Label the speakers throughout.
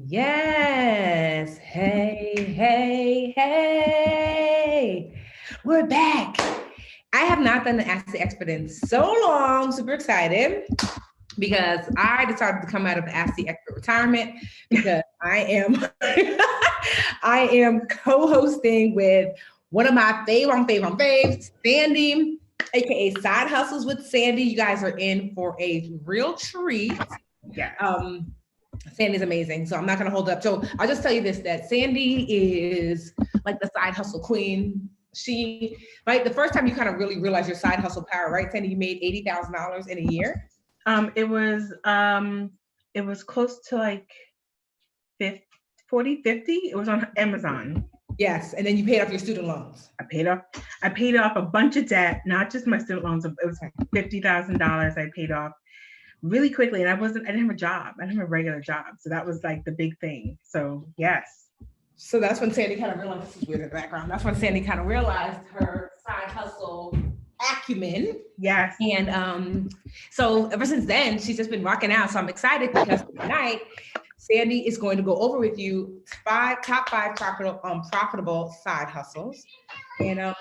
Speaker 1: Yes. Hey. We're back. I have not done the Ask the Expert in so long. Super excited because I decided to come out of Ask the Expert retirement because I am co-hosting with one of my faves, Sandy, aka Side Hustles with Sandy. You guys are in for a real treat.
Speaker 2: Yes.
Speaker 1: Sandy's amazing. So I'm not going to hold up. So I'll just tell you this, that Sandy is like the side hustle queen. She, right, the first time you kind of really realize your side hustle power, right, Sandy, you made $80,000 in a year.
Speaker 2: It was close to like 50, 40, 50. It was on Amazon.
Speaker 1: Yes. And then you paid off your student loans.
Speaker 2: I paid off a bunch of debt, not just my student loans. It was $50,000 I paid off really quickly. And I didn't have a job. I didn't have a regular job. So that was like the big thing. So yes.
Speaker 1: So that's when Sandy kind of realized, this is weird in the background. That's when Sandy kind of realized her side hustle acumen.
Speaker 2: Yes.
Speaker 1: And so ever since then, she's just been rocking out. So I'm excited because tonight, Sandy is going to go over with you top five profitable side hustles. And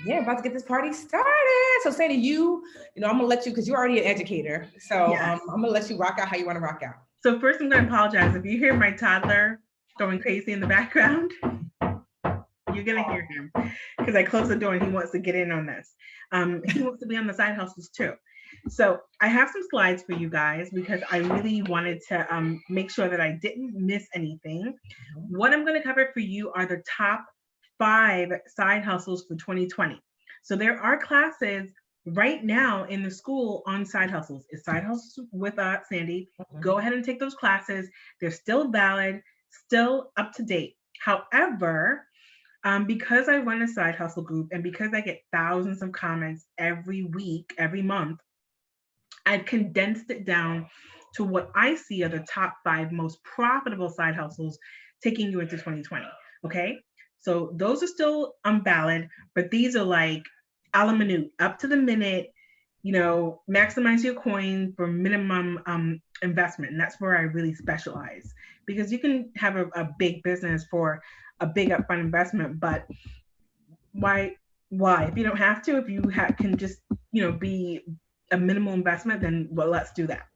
Speaker 1: yeah, about to get this party started. So Sandy, I'm gonna let you, because you're already an educator. So
Speaker 2: Yes.
Speaker 1: I'm gonna let you rock out how you want to rock out.
Speaker 2: So first I'm gonna apologize. If you hear my toddler going crazy in the background, you're gonna hear him because I closed the door and he wants to get in on this. He wants to be on the side hustles too. So I have some slides for you guys because I really wanted to make sure that I didn't miss anything. What I'm going to cover for you are the top 5 side hustles for 2020. So there are classes right now in the school on side hustles. It's side hustles with Sandy. Go ahead and take those classes. They're still valid, still up to date. However, because I run a side hustle group and because I get thousands of comments every week, every month, I've condensed it down to what I see are the top 5 most profitable side hustles taking you into 2020. Okay. So those are still valid, but these are like a la minute, up to the minute, maximize your coin for minimum investment. And that's where I really specialize because you can have a big business for a big upfront investment, but why? If you don't have to, if you can just, be a minimal investment, then well, let's do that.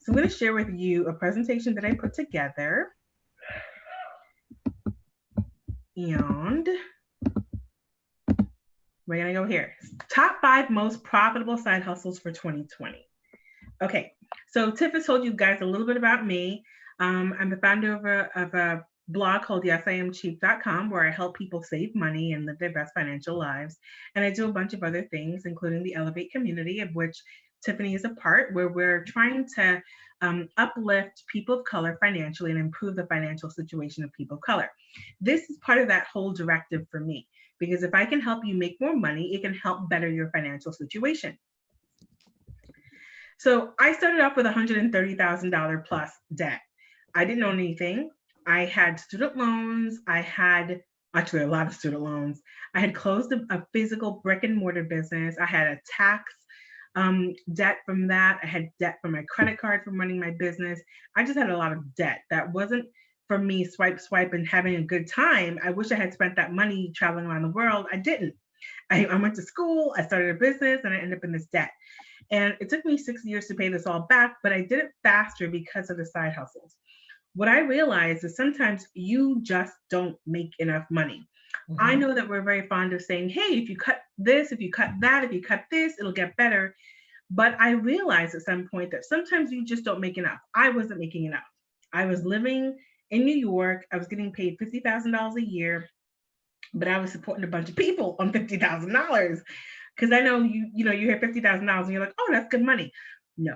Speaker 2: So I'm going to share with you a presentation that I put together. And we're going to go here. Top 5 most profitable side hustles for 2020. Okay, so Tiff has told you guys a little bit about me. I'm the founder of a blog called YesIamCheap.com, where I help people save money and live their best financial lives. And I do a bunch of other things, including the Elevate community, of which Tiffany is a part, where we're trying to uplift people of color financially and improve the financial situation of people of color. This is part of that whole directive for me, because if I can help you make more money, it can help better your financial situation. So I started off with $130,000 plus debt. I didn't own anything. I had student loans. I had actually a lot of student loans. I had closed a physical brick and mortar business. I had a tax debt from that. I had debt from my credit card from running my business. I just had a lot of debt. That wasn't for me swipe and having a good time. I wish I had spent that money traveling around the world. I didn't. I went to school, I started a business, and I ended up in this debt. And it took me 6 years to pay this all back, but I did it faster because of the side hustles. What I realized is sometimes you just don't make enough money. Mm-hmm. I know that we're very fond of saying, hey, if you cut this, if you cut that, if you cut this, it'll get better. But I realized at some point that sometimes you just don't make enough. I wasn't making enough. I was living in New York. I was getting paid $50,000 a year, but I was supporting a bunch of people on $50,000. Because I know you hear $50,000 and you're like, oh, that's good money. No,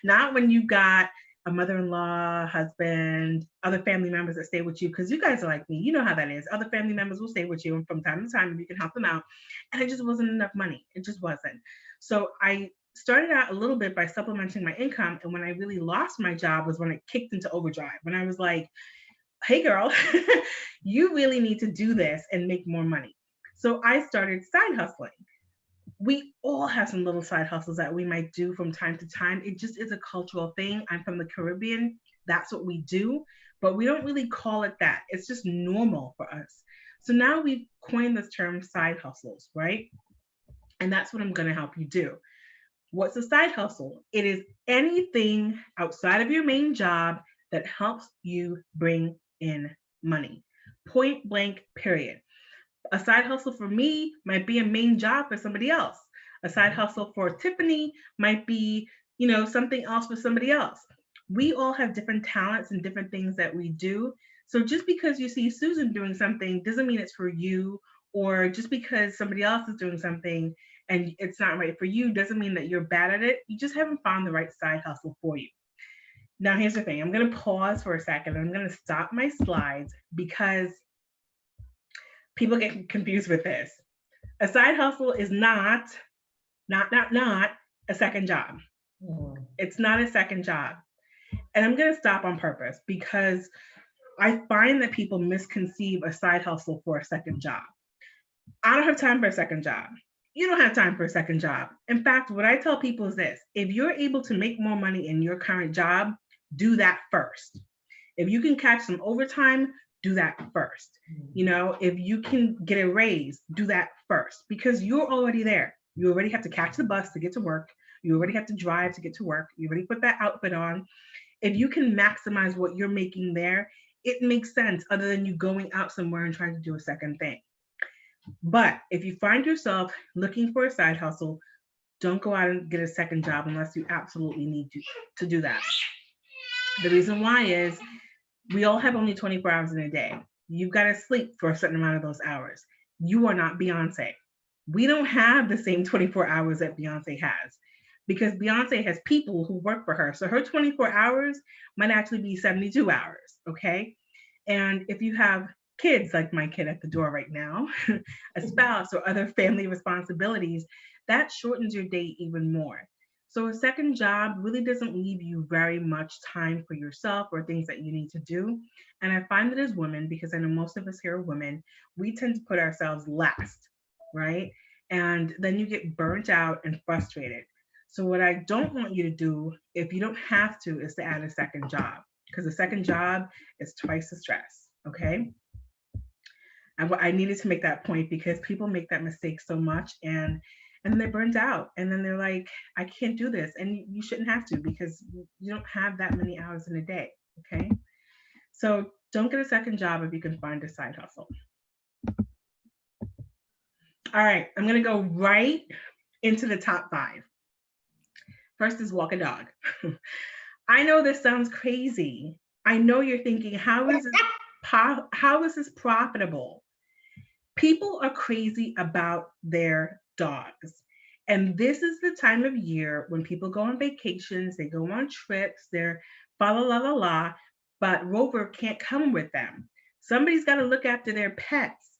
Speaker 2: not when you got a mother-in-law, husband, other family members that stay with you, because you guys are like me. You know how that is. Other family members will stay with you, and from time to time, you can help them out. And it just wasn't enough money. It just wasn't. So I started out a little bit by supplementing my income. And when I really lost my job was when it kicked into overdrive. When I was like, hey, girl, you really need to do this and make more money. So I started side hustling. we all have some little side hustles that we might do from time to time. It just is a cultural thing. I'm from the Caribbean. That's what we do, but we don't really call it that. It's just normal for us. So now we've coined this term side hustles, right? And that's what I'm going to help you do. What's a side hustle? It is anything outside of your main job that helps you bring in money. Point blank, period. A side hustle for me might be a main job for somebody else. A side hustle for Tiffany might be, something else for somebody else. We all have different talents and different things that we do. So just because you see Susan doing something doesn't mean it's for you, or just because somebody else is doing something and it's not right for you doesn't mean that you're bad at it. You just haven't found the right side hustle for you. Now, here's the thing. I'm going to pause for a second. I'm going to stop my slides because people get confused with this. A side hustle is not a second job. It's not a second job. And I'm going to stop on purpose because I find that people misconceive a side hustle for a second job. I don't have time for a second job. You don't have time for a second job. In fact, what I tell people is this: if you're able to make more money in your current job, do that first. If you can catch some overtime, do that first. If you can get a raise, do that first, because you're already there. You already have to catch the bus to get to work. You already have to drive to get to work. You already put that outfit on. If you can maximize what you're making there, it makes sense, other than you going out somewhere and trying to do a second thing. But if you find yourself looking for a side hustle, don't go out and get a second job unless you absolutely need to do that. The reason why is we all have only 24 hours in a day. You've got to sleep for a certain amount of those hours. You are not Beyonce. We don't have the same 24 hours that Beyonce has, because Beyonce has people who work for her. So her 24 hours might actually be 72 hours, okay? And if you have kids like my kid at the door right now, a spouse or other family responsibilities, that shortens your day even more. So a second job really doesn't leave you very much time for yourself or things that you need to do. And I find that as women, because I know most of us here are women, we tend to put ourselves last, right? And then you get burnt out and frustrated. So what I don't want you to do, if you don't have to, is to add a second job, because a second job is twice the stress, okay? I needed to make that point because people make that mistake so much, and they're burnt out, and then they're like, I can't do this. And you shouldn't have to, because you don't have that many hours in a day, okay? So don't get a second job if you can find a side hustle. All right, I'm gonna go right into the top 5. First is walk a dog. I know this sounds crazy. I know you're thinking, how is this profitable? People are crazy about their dogs. And this is the time of year when people go on vacations, they go on trips, they're fa la la la la, but Rover can't come with them. Somebody's got to look after their pets.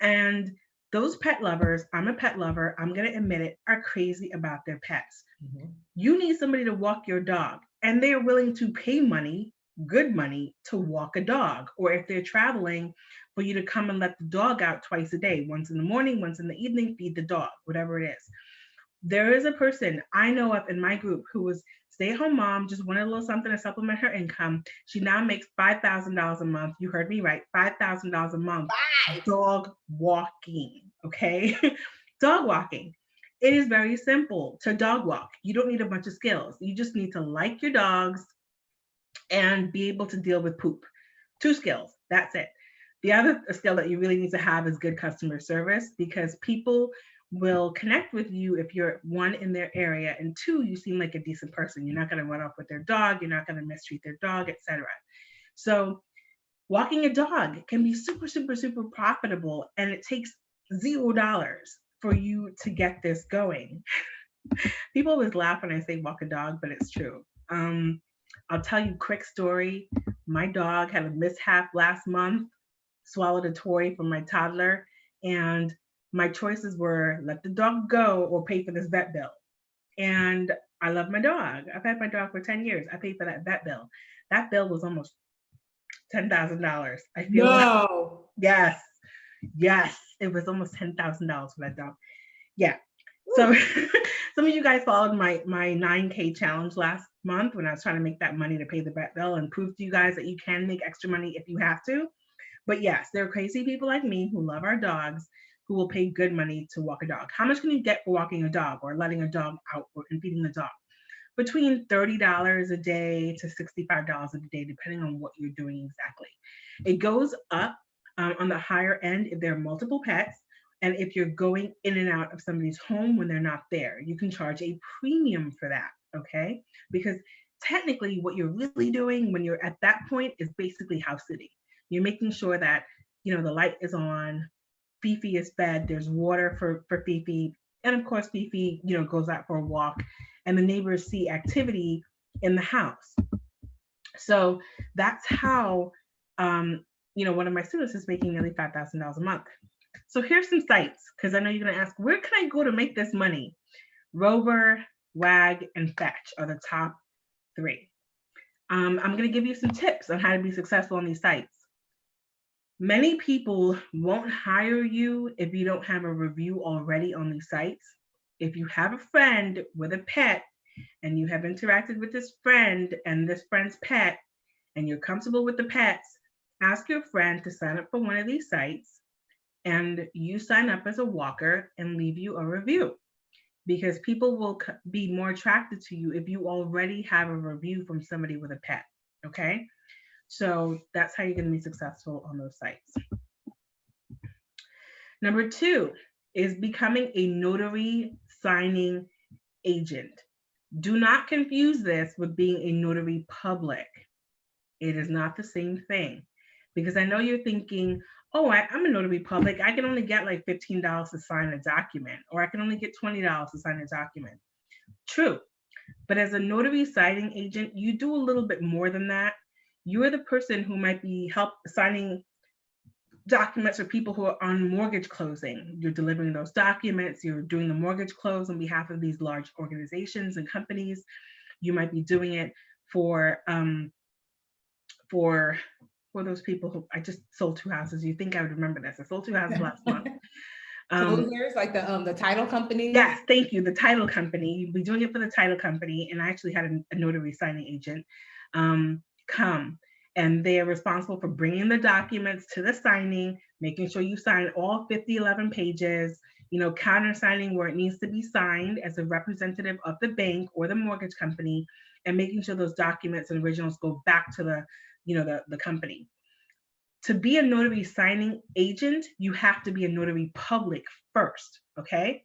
Speaker 2: And those pet lovers, I'm a pet lover, I'm going to admit it, are crazy about their pets. Mm-hmm. You need somebody to walk your dog, and they're willing to pay money, good money, to walk a dog. Or if they're traveling, for you to come and let the dog out twice a day, once in the morning, once in the evening, feed the dog, whatever it is. There is a person I know of in my group who was stay-at-home mom, just wanted a little something to supplement her income. She now makes $5,000 a month. You heard me right, $5,000 a month. Dog walking, okay? Dog walking. It is very simple to dog walk. You don't need a bunch of skills. You just need to like your dogs and be able to deal with poop. 2 skills, that's it. The other skill that you really need to have is good customer service, because people will connect with you if you're, 1, in their area, and 2, you seem like a decent person. You're not going to run off with their dog. You're not going to mistreat their dog, etc. So walking a dog can be super, super, super profitable, and it takes $0 for you to get this going. People always laugh when I say walk a dog, but it's true. I'll tell you a quick story. My dog had a mishap last month, swallowed a toy from my toddler, and my choices were let the dog go or pay for this vet bill. And I love my dog. I've had my dog for 10 years. I paid for that vet bill. That bill was almost $10,000. I feel
Speaker 1: no.
Speaker 2: Yes, it was almost $10,000 for that dog. Yeah. So some of you guys followed my 9K challenge last month when I was trying to make that money to pay the vet bill and prove to you guys that you can make extra money if you have to. But yes, there are crazy people like me who love our dogs who will pay good money to walk a dog. How much can you get for walking a dog or letting a dog out and feeding the dog? Between $30 a day to $65 a day, depending on what you're doing exactly. It goes up on the higher end if there are multiple pets. And if you're going in and out of somebody's home when they're not there, you can charge a premium for that, okay? Because technically what you're really doing when you're at that point is basically house sitting. You're making sure that, the light is on, Fifi is fed, there's water for Fifi, and of course Fifi, goes out for a walk, and the neighbors see activity in the house. So that's how, one of my students is making nearly $5,000 a month. So here's some sites, because I know you're going to ask, where can I go to make this money? Rover, Wag, and Fetch are the top 3. I'm going to give you some tips on how to be successful on these sites. Many people won't hire you if you don't have a review already on these sites. If you have a friend with a pet and you have interacted with this friend and this friend's pet and you're comfortable with the pets, ask your friend to sign up for one of these sites and you sign up as a walker and leave you a review, because people will be more attracted to you if you already have a review from somebody with a pet, okay? So that's how you're going to be successful on those sites. Number 2 is becoming a notary signing agent. Do not confuse this with being a notary public. It is not the same thing, because I know you're thinking, oh, I'm a notary public. I can only get like $15 to sign a document, or I can only get $20 to sign a document. True. But as a notary signing agent, you do a little bit more than that. You're the person who might be signing documents for people who are on mortgage closing. You're delivering those documents. You're doing the mortgage close on behalf of these large organizations and companies. You might be doing it for those people who, I just sold 2 houses. You think I would remember this? I sold 2 houses last month.
Speaker 1: Closers, like the title company.
Speaker 2: Yes, thank you. The title company. You'd be doing it for the title company, and I actually had a notary signing agent come, and they are responsible for bringing the documents to the signing, making sure you sign all 11 pages, countersigning where it needs to be signed as a representative of the bank or the mortgage company, and making sure those documents and originals go back to the company. To be a notary signing agent, you have to be a notary public first, okay?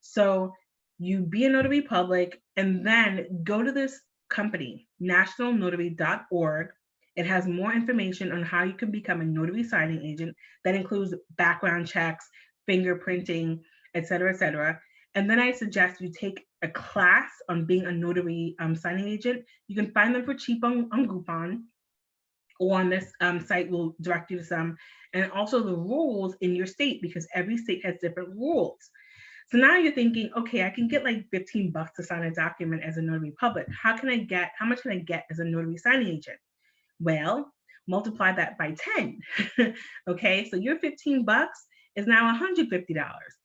Speaker 2: So you be a notary public and then go to this company, nationalnotary.org. It has more information on how you can become a notary signing agent. That includes background checks, fingerprinting, et cetera, and then I suggest you take a class on being a notary signing agent. You can find them for cheap on Groupon, or on this site will direct you to some, and also the rules in your state, because every state has different rules. So now you're thinking, okay, I can get like $15 to sign a document as a notary public. How much can I get as a notary signing agent? Well, multiply that by 10. Okay, so your $15 is now $150.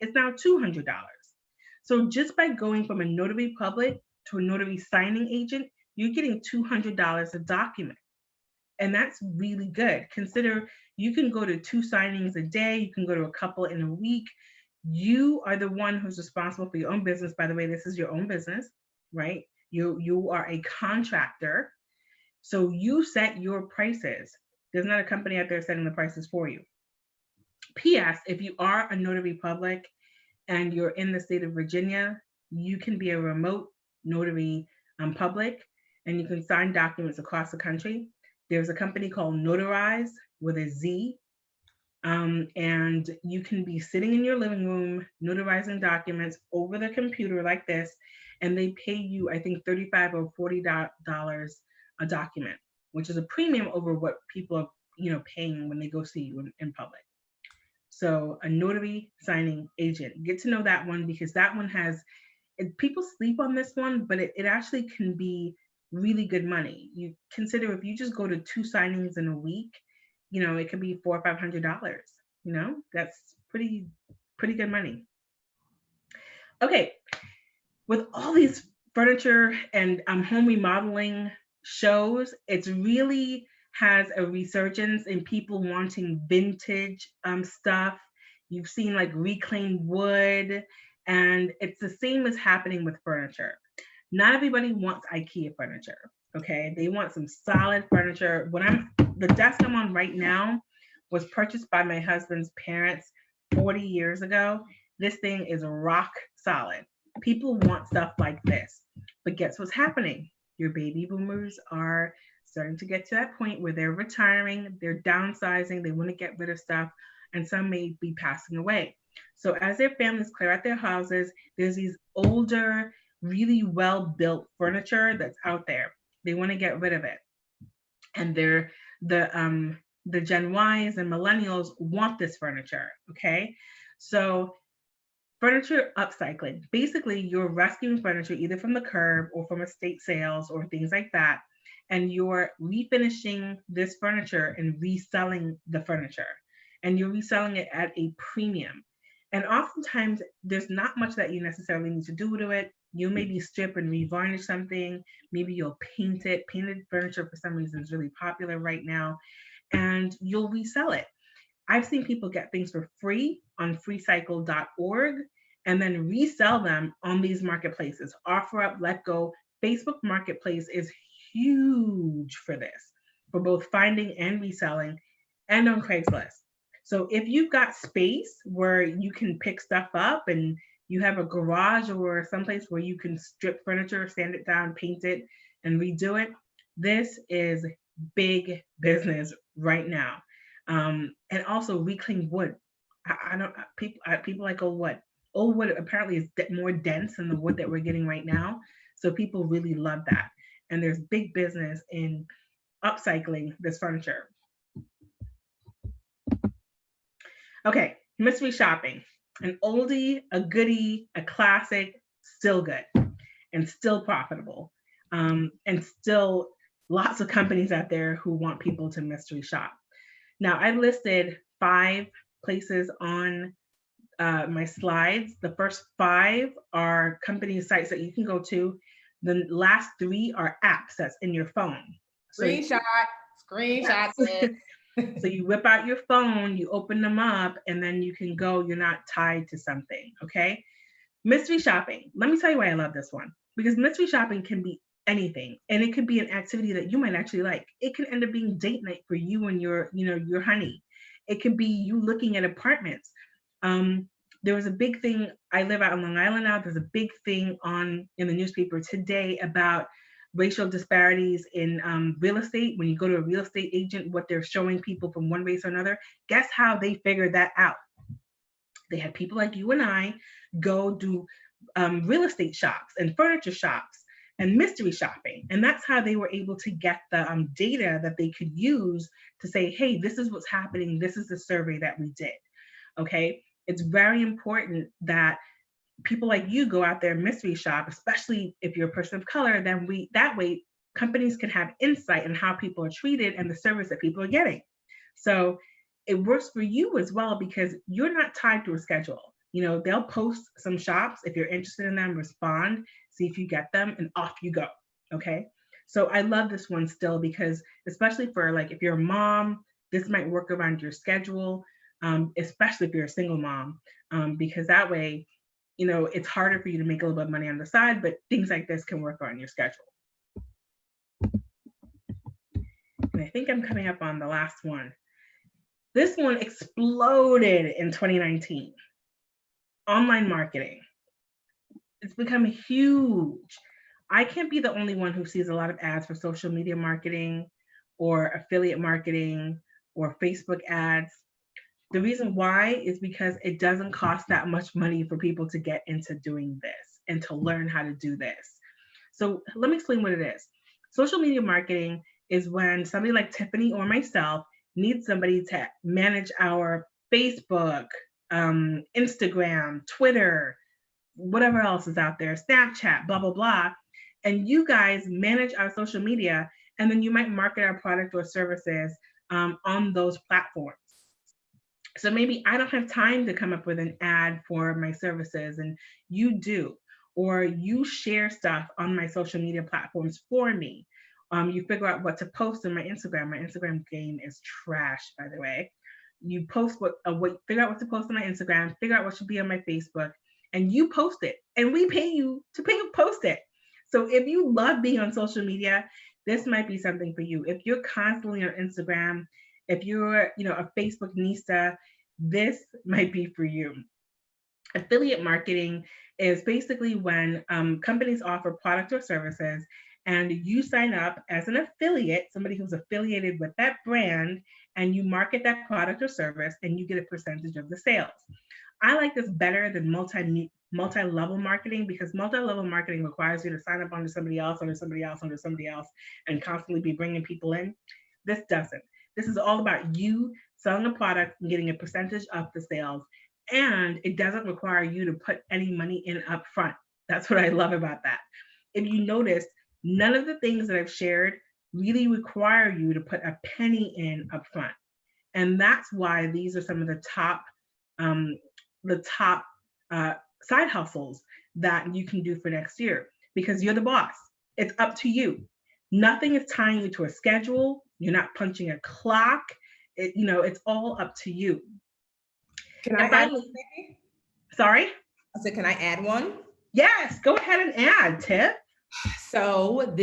Speaker 2: It's now $200. So just by going from a notary public to a notary signing agent, you're getting $200 a document. And that's really good. Consider you can go to 2 signings a day. You can go to a couple in a week. You are the one who's responsible for your own business. By the way, this is your own business, right? You are a contractor. So you set your prices. There's not a company out there setting the prices for you. P.S. If you are a notary public and you're in the state of Virginia, you can be a remote notary public, and you can sign documents across the country. There's a company called Notarize with a Z, and you can be sitting in your living room notarizing documents over the computer like this, and they pay you, I think, $35 or $40 a document, which is a premium over what people are, paying when they go see you in public. So a notary signing agent, get to know that one, because that one has, people sleep on this one, but it actually can be really good money. You consider if you just go to 2 signings in a week, it could be $400 or $500. That's pretty good money. Okay, with all these furniture and home remodeling shows, it's really has a resurgence in people wanting vintage stuff. You've seen like reclaimed wood, and it's the same as happening with furniture. Not everybody wants IKEA furniture. Okay, they want some solid furniture. The desk I'm on right now was purchased by my husband's parents 40 years ago. This thing is rock solid. People want stuff like this. But guess what's happening? Your baby boomers are starting to get to that point where they're retiring, they're downsizing, they want to get rid of stuff, and some may be passing away. So as their families clear out their houses, there's these older, really well built furniture that's out there. They want to get rid of it. And the Gen Ys and millennials want this furniture. Okay. So furniture upcycling. Basically, you're rescuing furniture either from the curb or from estate sales or things like that. And you're refinishing this furniture and reselling the furniture. And you're reselling it at a premium. And oftentimes, there's not much that you necessarily need to do to it. You maybe strip and revarnish something. Maybe you'll paint it. Painted furniture, for some reason, is really popular right now. And you'll resell it. I've seen people get things for free on freecycle.org and then resell them on these marketplaces. OfferUp, LetGo, Facebook Marketplace is huge for this, for both finding and reselling, and on Craigslist. So if you've got space where you can pick stuff up and you have a garage or someplace where you can strip furniture, sand it down, paint it, and redo it, this is big business right now. And also reclaimed wood. I don't people like old wood. Old wood apparently is more dense than the wood that we're getting right now. So people really love that. And there's big business in upcycling this furniture. Okay, mystery shopping. An oldie, a goodie, a classic, still good and still profitable. And still lots of companies out there who want people to mystery shop. Now, I've listed 5 places on my slides. The first 5 are company sites that you can go to. The last 3 are apps that's in your phone.
Speaker 1: Screenshot.
Speaker 2: So you whip out your phone, you open them up, and then you can go. You're not tied to something, okay? Mystery shopping. Let me tell you why I love this one. Because mystery shopping can be anything, and it could be an activity that you might actually like. It can end up being date night for you and your honey. It could be you looking at apartments. There was a big thing. I live out on Long Island now. There's a big thing in the newspaper today about racial disparities in real estate. When you go to a real estate agent, what they're showing people from one race or another. Guess how they figured that out? They had people like you and I go do real estate shops and furniture shops and mystery shopping. And that's how they were able to get the data that they could use to say, hey, this is what's happening. This is the survey that we did. Okay. It's very important that people like you go out there and mystery shop, especially if you're a person of color, then that way companies can have insight on how people are treated and the service that people are getting. So it works for you as well because you're not tied to a schedule. They'll post some shops. If you're interested in them, respond, see if you get them, and off you go. Okay. So I love this one still because especially for like, if you're a mom, this might work around your schedule, especially if you're a single mom, because that way, it's harder for you to make a little bit of money on the side, but things like this can work on your schedule. And I think I'm coming up on the last one. This one exploded in 2019. Online marketing. It's become huge. I can't be the only one who sees a lot of ads for social media marketing or affiliate marketing or Facebook ads. The reason why is because it doesn't cost that much money for people to get into doing this and to learn how to do this. So let me explain what it is. Social media marketing is when somebody like Tiffany or myself needs somebody to manage our Facebook, Instagram, Twitter, whatever else is out there, Snapchat, blah, blah, blah. And you guys manage our social media, and then you might market our product or services on those platforms. So maybe I don't have time to come up with an ad for my services and you do, or you share stuff on my social media platforms for me. You figure out what to post in my Instagram. My Instagram game is trash, by the way. You post figure out what to post on my Instagram, figure out what should be on my Facebook, and you post it. And we pay you to post it. So if you love being on social media, this might be something for you. If you're constantly on Instagram, if you're, a Facebook nista, this might be for you. Affiliate marketing is basically when companies offer product or services and you sign up as an affiliate, somebody who's affiliated with that brand, and you market that product or service and you get a percentage of the sales. I like this better than multi-level marketing, because multi-level marketing requires you to sign up under somebody else, under somebody else, under somebody else, and constantly be bringing people in. This doesn't. This is all about you selling a product and getting a percentage of the sales. And it doesn't require you to put any money in up front. That's what I love about that. If you notice, none of the things that I've shared really require you to put a penny in up front. And that's why these are some of the top side hustles that you can do for next year, because you're the boss. It's up to you. Nothing is tying you to a schedule. You're not punching a clock. It's all up to you.
Speaker 1: Can I add one?
Speaker 2: Sorry?
Speaker 1: I said, can I add one?
Speaker 2: Yes, go ahead and add, Tiff.
Speaker 1: So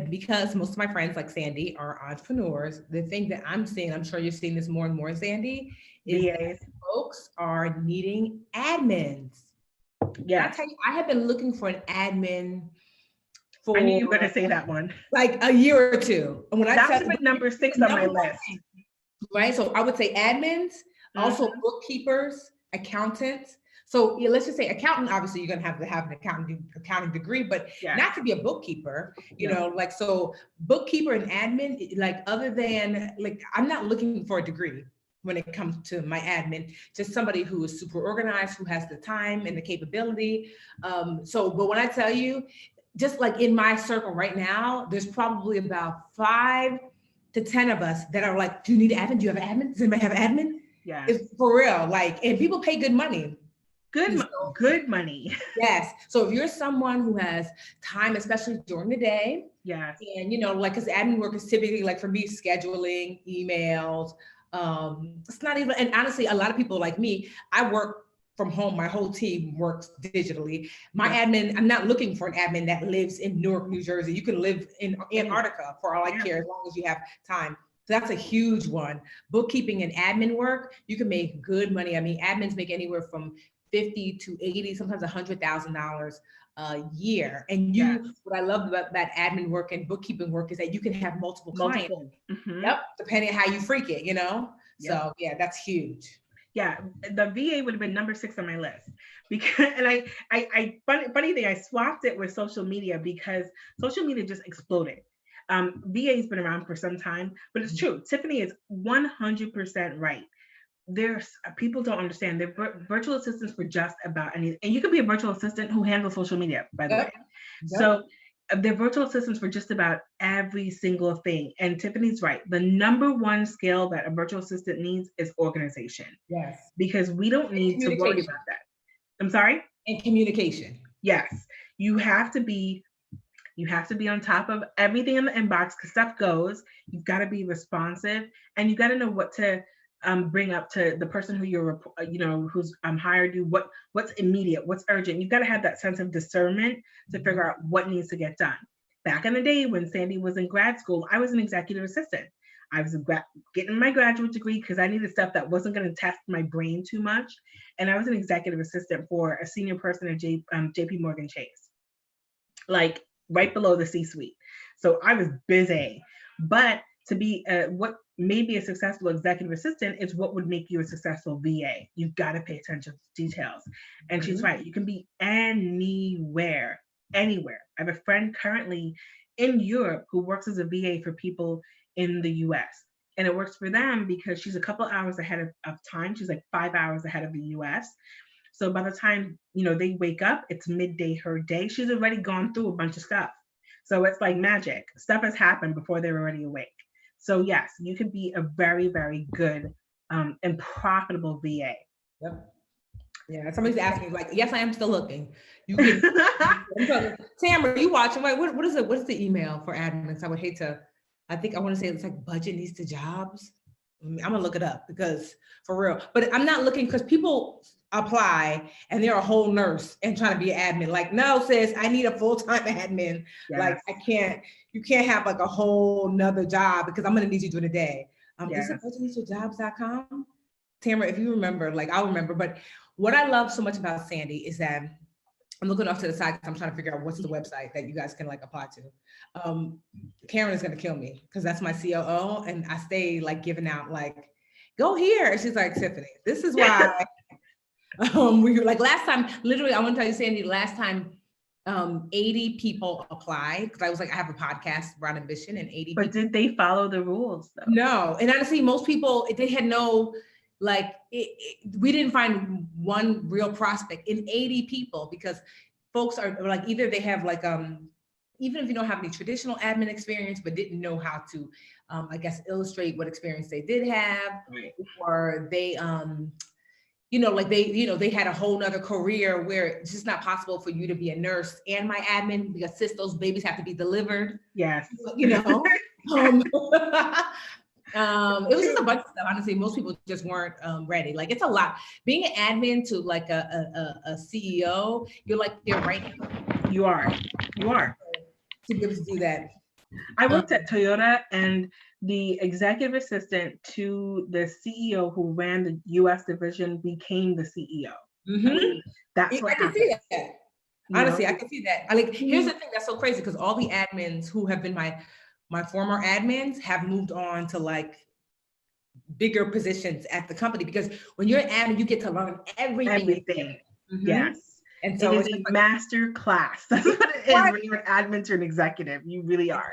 Speaker 1: because most of my friends like Sandy are entrepreneurs, the thing that I'm seeing, I'm sure you're seeing this more and more, Sandy, is that folks are needing admins. Yeah. I tell you, I have been looking for an admin for,
Speaker 2: I knew you were going to say that one.
Speaker 1: Like a year or two. And when
Speaker 2: that's number 6 on my list.
Speaker 1: Right. So I would say admins, also bookkeepers, accountants. So let's just say accountant, obviously you're going to have an accounting degree, but not to be a bookkeeper, so bookkeeper and admin, like other than, like, I'm not looking for a degree when it comes to my admin, just somebody who is super organized, who has the time and the capability. But when I tell you, just like in my circle right now, there's probably about 5 to 10 of us that are like, do you need admin? Do you have an admin? Does anybody have an admin? Yeah. It's for real. Like, and people pay good money.
Speaker 2: Good money.
Speaker 1: Yes. So if you're someone who has time, especially during the day,
Speaker 2: yes,
Speaker 1: and because admin work is typically, like for me, scheduling, emails. It's not even, and honestly, a lot of people like me, I work from home. My whole team works digitally. My admin, I'm not looking for an admin that lives in Newark, New Jersey. You can live in Antarctica for all I care, as long as you have time. So that's a huge one. Bookkeeping and admin work, you can make good money. I mean, admins make anywhere from 50 to 80, sometimes $100,000 a year. And what I love about that admin work and bookkeeping work is that you can have multiple clients. Yep, depending on how you freak it, So that's huge.
Speaker 2: Yeah, the VA would have been number 6 on my list, because, and funny thing, I swapped it with social media because social media just exploded. VA's been around for some time, but it's true. Tiffany is 100% right. There's people don't understand. They're virtual assistants for just about anything, and you could be a virtual assistant who handles social media, by the way. So they're virtual assistants for just about every single thing. And Tiffany's right. The number 1 skill that a virtual assistant needs is organization.
Speaker 1: Yes.
Speaker 2: Because we don't need to worry about that. I'm sorry?
Speaker 1: And communication.
Speaker 2: Yes. You have to be on top of everything in the inbox, because stuff goes. You've got to be responsive, and you got to know what to bring up to the person who you're, who's hired you, what's immediate, what's urgent. You've got to have that sense of discernment to figure out what needs to get done. Back in the day when Sandy was in grad school, I was an executive assistant. I was getting my graduate degree because I needed stuff that wasn't going to test my brain too much. And I was an executive assistant for a senior person at JP Morgan Chase, like right below the C-suite. So I was busy, but to be what made me a successful executive assistant is what would make you a successful VA. You've got to pay attention to details. And she's right. You can be anywhere. I have a friend currently in Europe who works as a VA for people in the US. And it works for them because she's a couple hours ahead of time. She's like 5 hours ahead of the US. So by the time, they wake up, it's midday her day. She's already gone through a bunch of stuff. So it's like magic. Stuff has happened before they're already awake. So yes, you can be a very, very good and profitable VA.
Speaker 1: Yep. Yeah, somebody's asking me, like, yes, I am still looking. You can, Tamara, you watching? Wait, what is it? What is the email for admins? I would hate to. I think I want to say it's like budget needs to jobs. I'm gonna look it up because for real. But I'm not looking because people apply and they're a whole nurse and trying to be an admin. Like, no, sis, I need a full-time admin.
Speaker 2: Yes.
Speaker 1: Like, I can't. You can't have like a whole nother job because I'm gonna need you during the day. Is it budgetneedtojobs.com? Tamara, if you remember, like I'll remember, but what I love so much about Sandy is that I'm looking off to the side because I'm trying to figure out what's the website that you guys can like apply to. Karen is gonna kill me because that's my COO, and I stay like giving out like, go here. She's like, Tiffany, this is why. We were like last time. Literally, I want to tell you, Sandy, last time, 80 people applied because I was like, I have a podcast, Brown Ambition, and 80.
Speaker 2: But did they follow the rules though?
Speaker 1: No, and honestly, most people they had no. Like we didn't find one real prospect in 80 people because folks are like either they have like even if you don't have any traditional admin experience but didn't know how to I guess illustrate what experience they did have,
Speaker 2: right.
Speaker 1: Or they like they had a whole nother career where it's just not possible for you to be a nurse and my admin because sis, those babies have to be delivered.
Speaker 2: Yes.
Speaker 1: It was just a bunch of stuff. Honestly, most people just weren't ready. Like it's a lot. Being an admin to like a CEO, you're like they're right.
Speaker 2: You are.
Speaker 1: To be able to do that.
Speaker 2: I worked at Toyota, and the executive assistant to the CEO who ran the U.S. division became the CEO.
Speaker 1: Mm-hmm.
Speaker 2: That's what
Speaker 1: I can see that. Honestly, I can see that. Here's the thing that's so crazy because all the admins who have been my former admins have moved on to like bigger positions at the company because when you're an admin, you get to learn everything.
Speaker 2: Mm-hmm. Yes.
Speaker 1: And so
Speaker 2: it is a master class. That's what it is when you're an admin to an executive. You really are.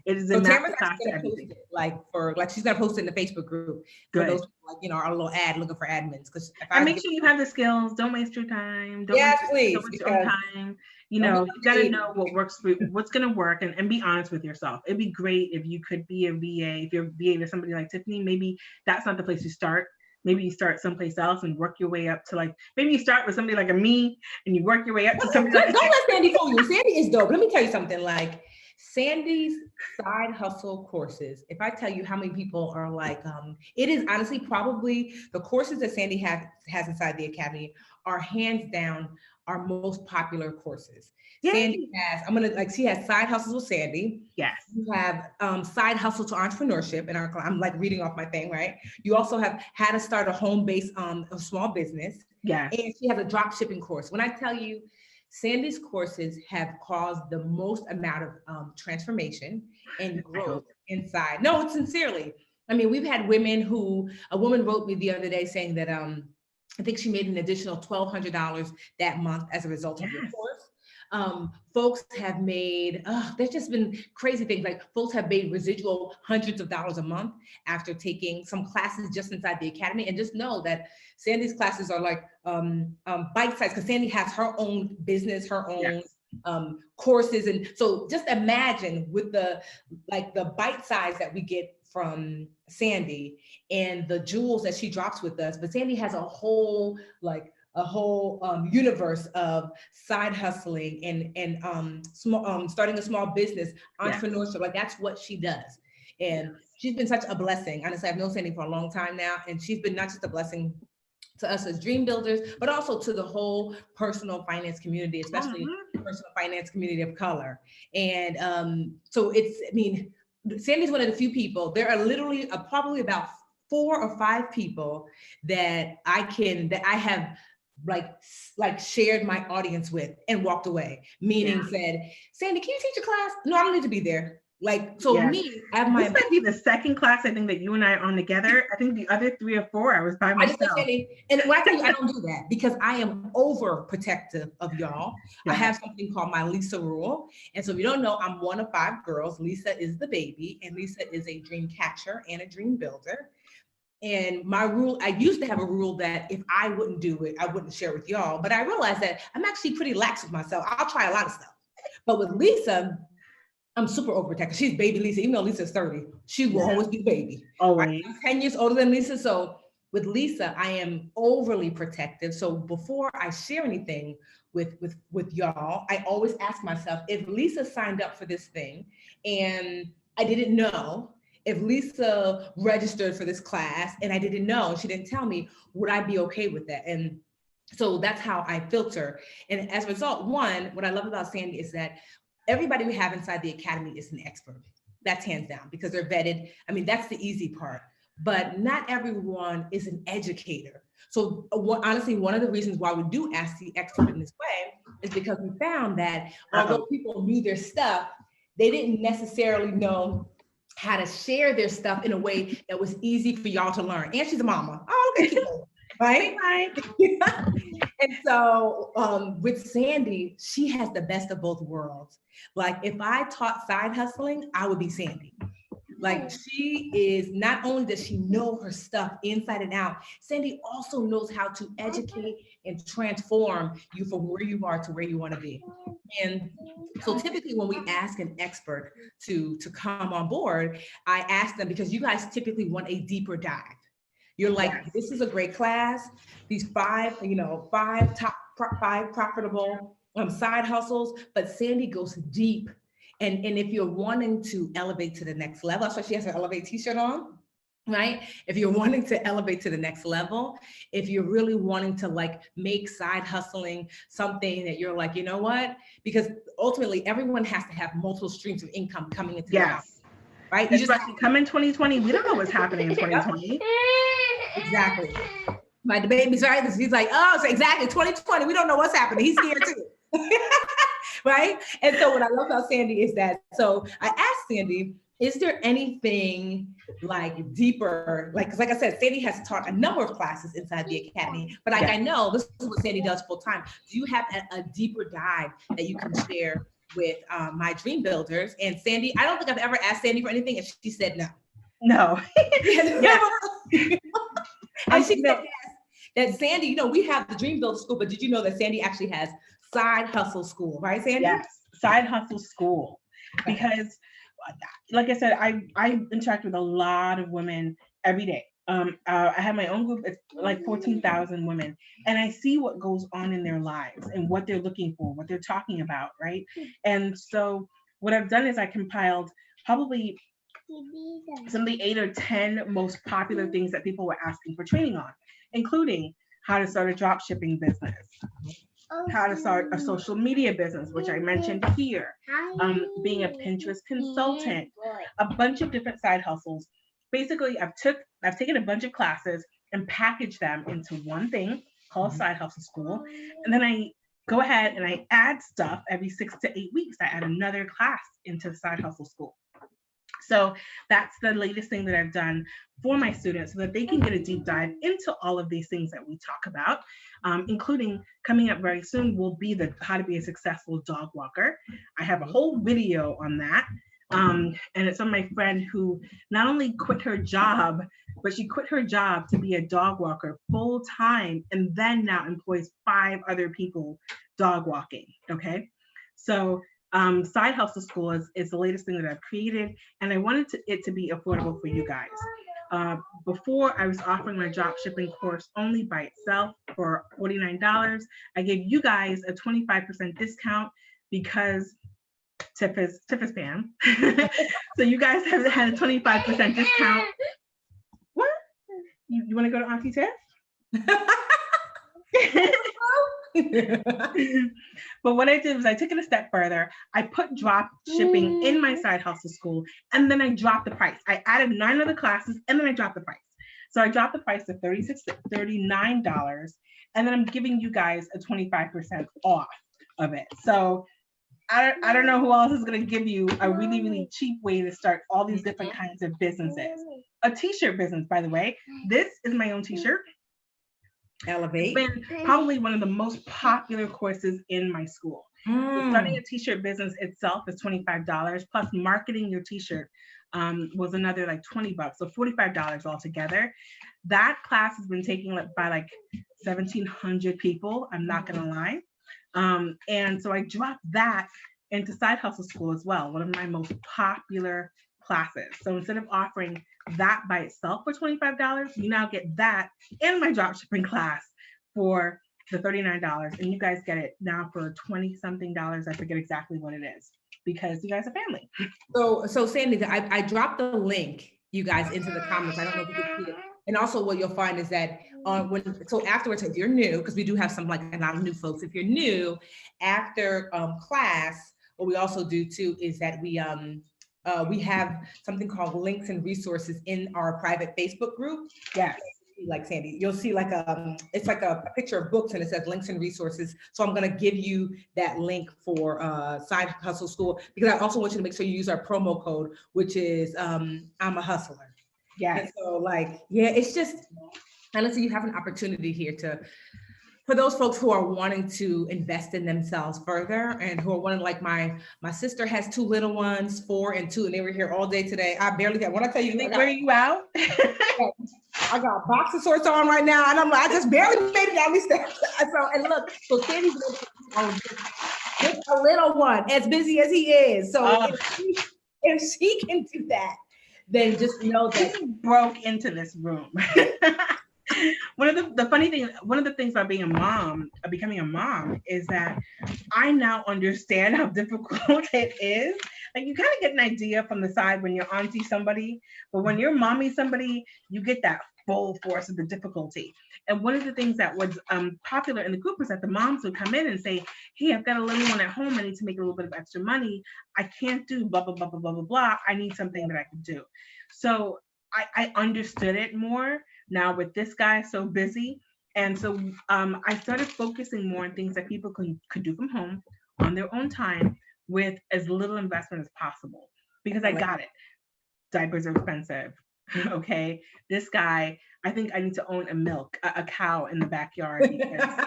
Speaker 2: Exactly. It is a master class to everything.
Speaker 1: She's gonna post it in the Facebook group for those people, our little ad looking for admins. Because
Speaker 2: make sure you have the skills. Don't waste your time. Don't
Speaker 1: waste
Speaker 2: your own time. You gotta know what works for what's gonna work and be honest with yourself. It'd be great if you could be a VA. If you're a VA to somebody like Tiffany, maybe that's not the place you start. Maybe you start someplace else and work your way up to maybe you start with somebody like me and you work your way up to somebody like
Speaker 1: don't let Sandy fool you. Sandy is dope. Let me tell you something. Like Sandy's side hustle courses, if I tell you how many people are like, it is honestly probably the courses that Sandy has inside the academy are hands down our most popular courses. Yay. Sandy has, she has Side Hustles with Sandy.
Speaker 2: Yes.
Speaker 1: You have Side Hustle to Entrepreneurship, and I'm like reading off my thing, right? You also have How to Start a Home-Based a Small Business.
Speaker 2: Yes.
Speaker 1: And she has a drop shipping course. When I tell you, Sandy's courses have caused the most amount of transformation and growth inside. No, sincerely. I mean, we've had women a woman wrote me the other day saying that I think she made an additional $1,200 that month as a result of your course. Folks have made, there's just been crazy things. Like folks have made residual hundreds of dollars a month after taking some classes just inside the academy. And just know that Sandy's classes are like bite-sized because Sandy has her own business, her own courses. And so just imagine with the bite size that we get from Sandy and the jewels that she drops with us, but Sandy has a whole universe of side hustling and small starting a small business, entrepreneurship. Like that's what she does, and she's been such a blessing. Honestly, I've known Sandy for a long time now, and she's been not just a blessing to us as dream builders, but also to the whole personal finance community, especially personal finance community of color. And so Sandy's one of the few people. There are literally probably about 4 or 5 people that I have like shared my audience with and walked away, meaning said, Sandy, can you teach a class? No, I don't need to be there. Me, I have
Speaker 2: this might be the second class I think that you and I are on together. I think the other 3 or 4 I was by myself.
Speaker 1: And when I tell you I don't do that because I am overprotective of y'all. I have something called my Lisa rule. And so if you don't know, I'm one of 5 girls. Lisa is the baby, and Lisa is a dream catcher and a dream builder. And my rule, I used to have a rule that if I wouldn't do it, I wouldn't share with y'all. But I realized that I'm actually pretty lax with myself. I'll try a lot of stuff. But with Lisa, I'm super overprotective. She's baby Lisa. Even though Lisa's 30, she will always be baby.
Speaker 2: Always.
Speaker 1: I'm 10 years older than Lisa. So With Lisa, I am overly protective. So before I share anything with y'all, I always ask myself, if Lisa signed up for this thing and I didn't know, if Lisa registered for this class and I didn't know, she didn't tell me, would I be okay with that? And so that's how I filter. And as a result, one, what I love about Sandy is that everybody we have inside the academy is an expert. That's hands down because they're vetted. I mean, that's the easy part, but not everyone is an educator. So honestly, one of the reasons why we do ask the expert in this way is because we found that although people knew their stuff, they didn't necessarily know how to share their stuff in a way that was easy for y'all to learn. And she's a mama. Oh, okay, keep going. Right? And so with Sandy, she has the best of both worlds. Like if I taught side hustling, I would be Sandy. Like she is, not only does she know her stuff inside and out, Sandy also knows how to educate and transform you from where you are to where you want to be. And so typically when we ask an expert to come on board, I ask them, because you guys typically want a deeper dive. You're like, yes, this is a great class. These five profitable side hustles, but Sandy goes deep. And if you're wanting to elevate to the next level, that's why she has her Elevate t-shirt on, right? If you're wanting to elevate to the next level, if you're really wanting to like make side hustling something that you're like, you know what? Because ultimately everyone has to have multiple streams of income coming into their house, right?
Speaker 2: You just come in 2020. We don't know what's happening in 2020.
Speaker 1: Exactly. My baby's right. He's like, oh, so exactly 2020. We don't know what's happening. He's scared too. Right? And so what I love about Sandy is that, so I asked Sandy, is there anything like deeper? Like I said, Sandy has taught a number of classes inside the academy, but like, I know this is what Sandy does full time. Do you have a deeper dive that you can share with my dream builders? And Sandy, I don't think I've ever asked Sandy for anything, and she said no.
Speaker 2: No.
Speaker 1: And she said yes. That Sandy, we have the Dream Builder School, but did you know that Sandy actually has Side Hustle School, right, Sandy?
Speaker 2: Yes, Side Hustle School. Okay. Because, like I said, I interact with a lot of women every day. I have my own group. It's like 14,000 women, and I see what goes on in their lives and what they're looking for, what they're talking about, right? And so what I've done is I compiled probably some of the 8 or 10 most popular things that people were asking for training on, including how to start a drop shipping business, how to start a social media business, which I mentioned here, being a Pinterest consultant, a bunch of different side hustles. Basically, I've taken a bunch of classes and packaged them into one thing called Side Hustle School. And then I go ahead and I add stuff every 6 to 8 weeks. I add another class into the Side Hustle School. So that's the latest thing that I've done for my students so that they can get a deep dive into all of these things that we talk about, including coming up very soon will be the how to be a successful dog walker. I have a whole video on that. And it's on my friend who not only quit her job, but she quit her job to be a dog walker full time and then now employs 5 other people dog walking. Okay. So Side Hustle School is the latest thing that I've created, and I wanted it to be affordable for you guys. Before I was offering my drop shipping course only by itself for $49. I gave you guys a 25% discount because Tiff is Pam. So you guys have had a 25% discount. What? You want to go to Auntie Tiff? But what I did was I took it a step further. I put drop shipping in my Side Hustle School, and then I dropped the price. I added 9 other classes, and then I dropped the price. So I dropped the price to $39, and then I'm giving you guys a 25% off of it. So I don't know who else is going to give you a really, really cheap way to start all these different kinds of businesses. A t-shirt business, by the way. This is my own t-shirt. Elevate. It's been probably one of the most popular courses in my school. So starting a t-shirt business itself is $25, plus marketing your t-shirt was another like $20, so $45 altogether. That class has been taken by like 1,700 people. I'm not gonna lie. And so I dropped that into Side Hustle School as well, one of my most popular classes. So instead of offering that by itself for $25, you now get that and my drop shipping class for the $39. And you guys get it now for 20 something dollars. I forget exactly what it is because you guys are family.
Speaker 1: So Sandy, I dropped the link, you guys, into the comments. I don't know if you can see it. And also what you'll find is that so afterwards, if you're new, because we do have some like a lot of new folks, if you're new, after class, what we also do too is that we have something called links and resources in our private Facebook group.
Speaker 2: Yes.
Speaker 1: Like Sandy, you'll see like it's like a picture of books and it says links and resources. So I'm gonna give you that link for Side Hustle School, because I also want you to make sure you use our promo code, which is I'm a hustler.
Speaker 2: Yes.
Speaker 1: And so like, yeah, it's just, honestly, you have an opportunity here for those folks who are wanting to invest in themselves further and who are wanting, like my sister has 2 little ones, 4 and 2, and they were here all day today. I barely got, when I tell you,
Speaker 2: Were you out?
Speaker 1: I got boxer shorts on right now, and I'm like, I just barely made it down these steps. So, and look, so Sandy's just a little one, as busy as he is. So if she can do that, then just know that
Speaker 2: he broke into this room. One of the things about being a mom, becoming a mom, is that I now understand how difficult it is. Like, you kind of get an idea from the side when you're auntie somebody, but when you're mommy somebody, you get that full force of the difficulty. And one of the things that was popular in the group was that the moms would come in and say, hey, I've got a little one at home. I need to make a little bit of extra money. I can't do blah, blah, blah, blah, blah, blah, blah. I need something that I can do. So I understood it more now with this guy so busy. And so I started focusing more on things that people could do from home on their own time with as little investment as possible, because I got it. Diapers are expensive. Okay. This guy, I think I need to own a cow in the backyard because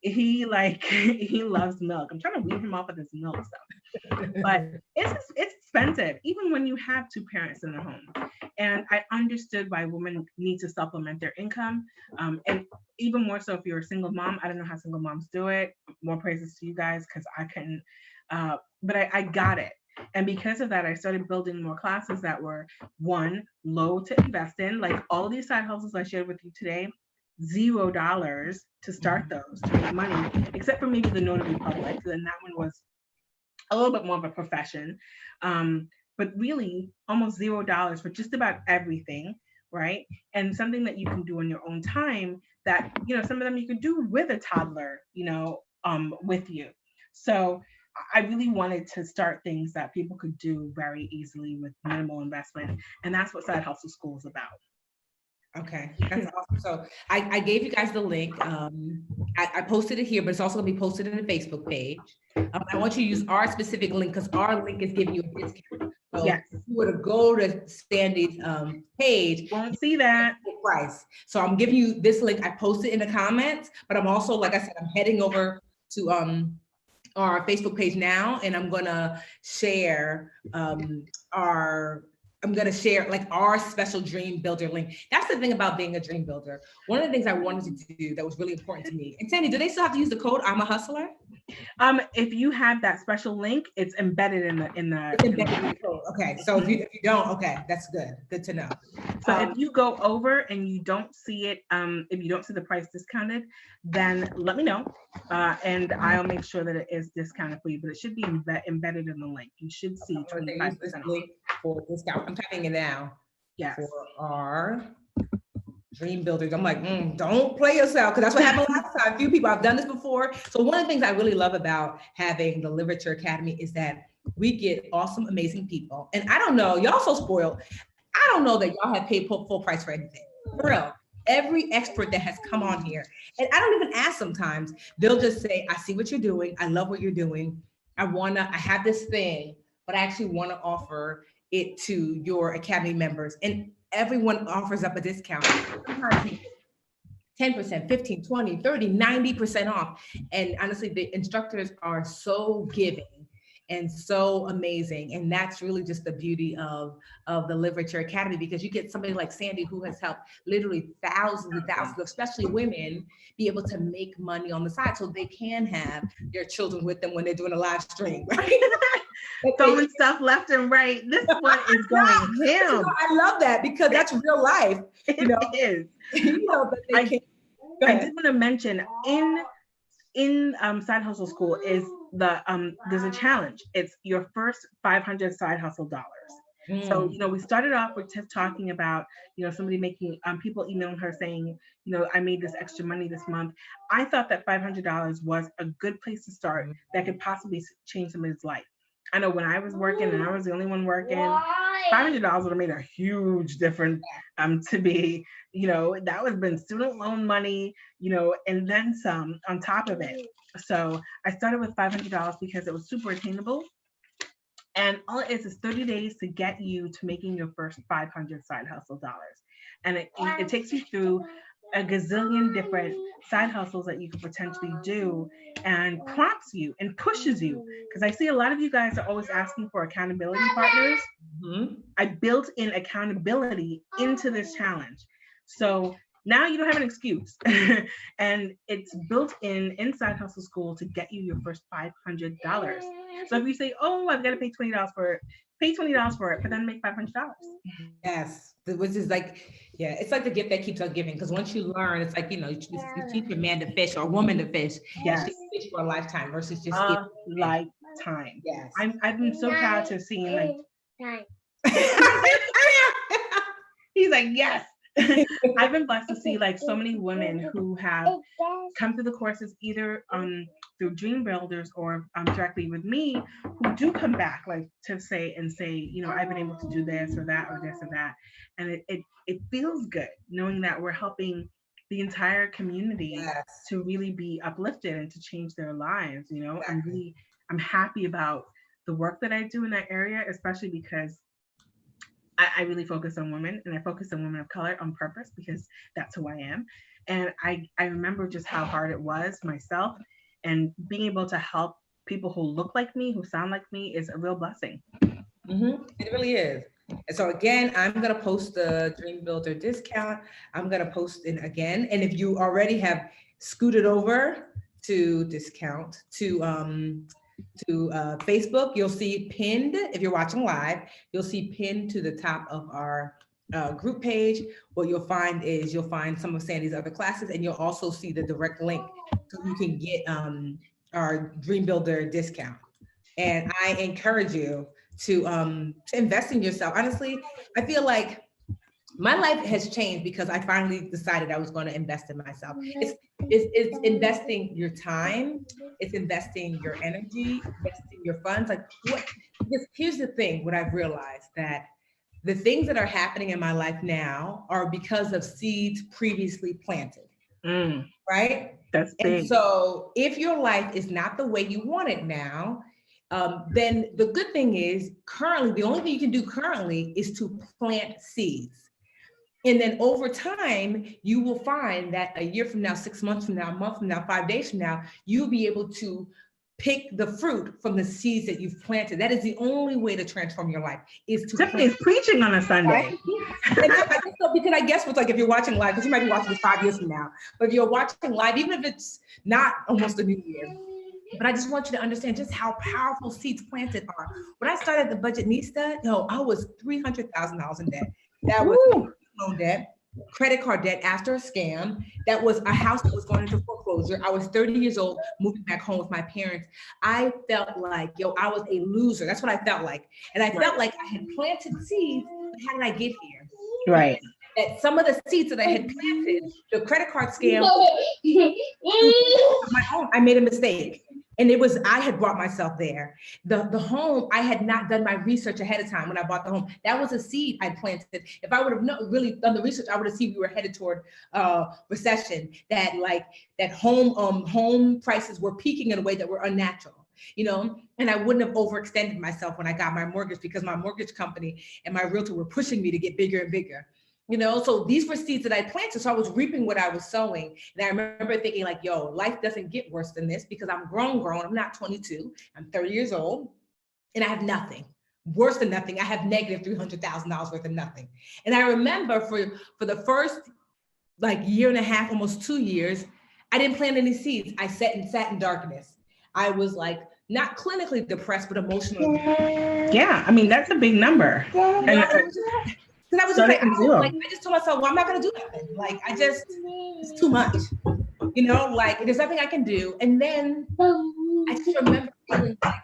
Speaker 2: he loves milk. I'm trying to wean him off of this milk stuff, but it's expensive, even when you have 2 parents in the home. And I understood why women need to supplement their income. And even more so if you're a single mom. I don't know how single moms do it. More praises to you guys, because I couldn't, but I got it. And because of that, I started building more classes that were, one, low to invest in, like all of these side hustles I shared with you today, $0 to start those, to make money, except for maybe the Notary Public. And that one was a little bit more of a profession. But really almost $0 for just about everything, right? And something that you can do on your own time that, some of them you could do with a toddler, with you. So I really wanted to start things that people could do very easily with minimal investment. And that's what Side Hustle School is about.
Speaker 1: Okay, that's awesome. So I gave you guys the link. I posted it here, but it's also gonna be posted in the Facebook page. I want you to use our specific link because our link is giving you a discount. So
Speaker 2: yes.
Speaker 1: If you were to go to Sandy's page,
Speaker 2: won't see that
Speaker 1: price. So I'm giving you this link. I posted in the comments, but I'm also, like I said, I'm heading over to our Facebook page now, and I'm gonna share like our special Dream Builder link. That's the thing about being a dream builder. One of the things I wanted to do that was really important to me. And Sandy, do they still have to use the code I'm a Hustler?
Speaker 2: If you have that special link, it's embedded in the
Speaker 1: code. Okay, so if you don't, okay, that's good to know.
Speaker 2: So if you go over and you don't see it, if you don't see the price discounted, then let me know, and I'll make sure that it is discounted for you. But it should be embedded in the link. You should see 25%
Speaker 1: for discount. I'm typing it now.
Speaker 2: Yes.
Speaker 1: For our Dream Builders. I'm like, don't play yourself, because that's what happened last time. A few people, I've done this before. So one of the things I really love about having the Literature Academy is that we get awesome, amazing people. And I don't know, y'all so spoiled. I don't know that y'all have paid full price for anything. For real. Every expert that has come on here, and I don't even ask sometimes, they'll just say, I see what you're doing. I love what you're doing. I have this thing, but I actually want to offer it to your Academy members. And everyone offers up a discount. 10%, 15, 20, 30, 90% off. And honestly, the instructors are so giving. and so amazing. And that's really just the beauty of the Live Richer Academy, because you get somebody like Sandy who has helped literally thousands and thousands, especially women, be able to make money on the side so they can have their children with them when they're doing a live stream, right?
Speaker 2: Throwing stuff left and right. This one is going ham.
Speaker 1: I love that because that's real life. You know,
Speaker 2: It is.
Speaker 1: you know, but they can't.
Speaker 2: I did want to mention in Side Hustle School is there's a challenge. It's your first 500 side hustle dollars. So, you know, we started off with just talking about, you know, somebody making, people emailing her saying, you know, I made this extra money this month. I thought that $500 was a good place to start that could possibly change somebody's life. I know when I was working and I was the only one working, $500 would have made a huge difference to me. You know, that would have been student loan money, you know, and then some on top of it. So I started with $500 because it was super attainable. And all it is 30 days to get you to making your first 500 side hustle dollars. And it takes you through a gazillion different side hustles that you could potentially do, and prompts you and pushes you. Because I see a lot of you guys are always asking for accountability partners. I built in accountability into this challenge. So now you don't have an excuse. And it's built in Side Hustle School to get you your first $500. So if you say, oh, I've got to pay $20 for it, pay $20 for it, but then make $500.
Speaker 1: Yes, which is like, yeah, it's like the gift that keeps on giving. Because once you learn, it's like, you know, you teach a man to fish or a woman to fish.
Speaker 2: Yes.
Speaker 1: Fish for a lifetime versus just
Speaker 2: a lifetime.
Speaker 1: Yes.
Speaker 2: I've been so proud to have seen like he's like, yes. I've been blessed to see like so many women who have come through the courses either through Dream Builders or directly with me, who do come back like to say, you know, I've been able to do this or that or this or that. And it feels good knowing that we're helping the entire community to really be uplifted and to change their lives. You know, I'm happy about the work that I do in that area, especially because I really focus on women, and I focus on women of color on purpose because that's who I am. And I remember just how hard it was myself, and being able to help people who look like me, who sound like me, is a real blessing.
Speaker 1: It really is. And so again, I'm going to post the Dream Builder discount. I'm going to post it again. And if you already have scooted over to discount to Facebook, you'll see pinned, if you're watching live, you'll see pinned to the top of our group page. What you'll find is some of Sandy's other classes, and you'll also see the direct link so you can get our Dream Builder discount. And I encourage you to invest in yourself. Honestly, I feel like my life has changed because I finally decided I was going to invest in myself. It's investing your time, it's investing your energy, investing your funds. Like because here's the thing, what I've realized, that the things that are happening in my life now are because of seeds previously planted. Right?
Speaker 2: That's big.
Speaker 1: And so if your life is not the way you want it now, then the good thing is currently, the only thing you can do currently is to plant seeds. And then over time, you will find that a year from now, 6 months from now, a month from now, 5 days from now, you'll be able to pick the fruit from the seeds that you've planted. That is the only way to transform your life, is to
Speaker 2: Tiffany's preaching on a Sunday.
Speaker 1: Right? Because I guess what's like, if you're watching live, because you might be watching this 5 years from now, but if you're watching live, even if it's not almost a new year, but I just want you to understand just how powerful seeds planted are. When I started the Budgetnista, I was $300,000 in debt. That was loan debt, credit card debt after a scam. That was a house that was going into foreclosure. I was 30 years old, moving back home with my parents. I felt like, I was a loser. That's what I felt like. And I felt like I had planted seeds, but how did I get here?
Speaker 2: Right.
Speaker 1: That some of the seeds that I had planted, the credit card scam, my own, I made a mistake. And I had brought myself there. The home, I had not done my research ahead of time when I bought the home. That was a seed I planted. If I would have really done the research, I would have seen we were headed toward recession, that home prices were peaking in a way that were unnatural, and I wouldn't have overextended myself when I got my mortgage, because my mortgage company and my realtor were pushing me to get bigger and bigger. So these were seeds that I planted. So I was reaping what I was sowing. And I remember thinking life doesn't get worse than this, because I'm grown. I'm not 22. I'm 30 years old. and I have nothing. Worse than nothing, I have negative $300,000 worth of nothing. And I remember for the first like year and a half, almost 2 years, I didn't plant any seeds. I sat in darkness. I was like not clinically depressed, but emotionally depressed.
Speaker 2: Yeah, I mean, that's a big number.
Speaker 1: You know, because I was just like, I just told myself, well, I'm not gonna do nothing. Like, it's too much. You know, like there's nothing I can do. And then I just remember feeling like,